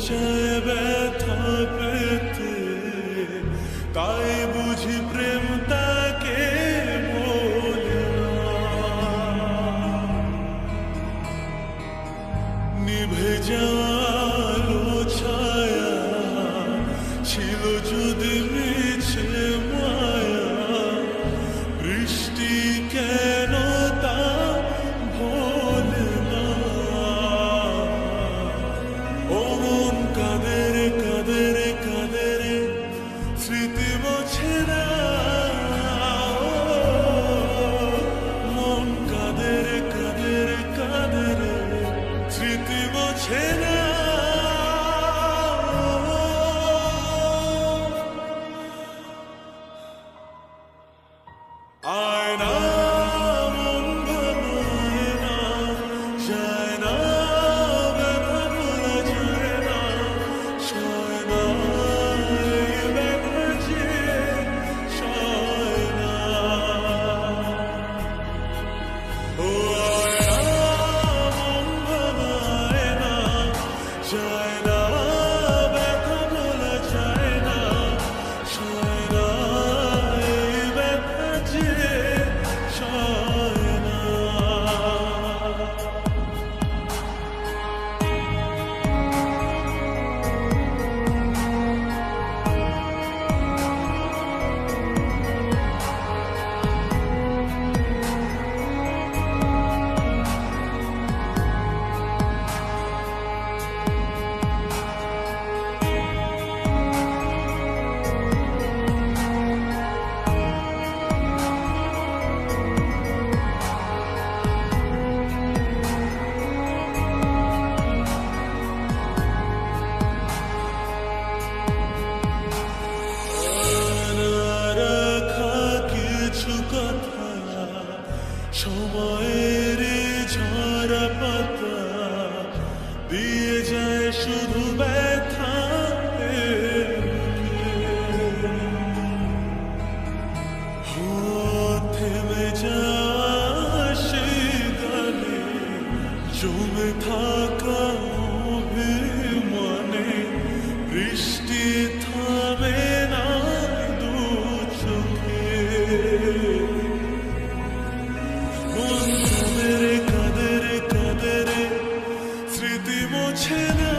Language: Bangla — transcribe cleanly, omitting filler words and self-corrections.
চায় ব্যথা পেতে, তাই বুঝি প্রেম তাকে বলে না। নিভে যাওয়ালো ছায়া ছিল যদি মিছে মায়া, বৃষ্টি কেন তা ভোলে না। ও মন কাঁদে রে কাঁদে রে কাঁদে রে, স্মৃতি মোছে না। মন কাঁদে রে কাঁদে রে কাঁদে রে, স্মৃতি মোছে না। আয়না মন ভাঙায় না, যায় না ব্যথা ভোলা যায় না, সয় না এই ব্যথা যে সয় না। ও আয়না মন ভাঙায় না, যায় না ব্যথা ভোলা যায় না, সয় না এই ব্যথা যে সয় না। সময়ের ঝরা পাতা দিয়ে যায় শুধু ব্যথা, থেমে যায় সেই গানে জমে থাকা অভিমানে, বৃষ্টি থামে না দু চোখে। মন কাঁদে রে কাঁদে রে কাঁদে রে, স্মৃতি মোছে না।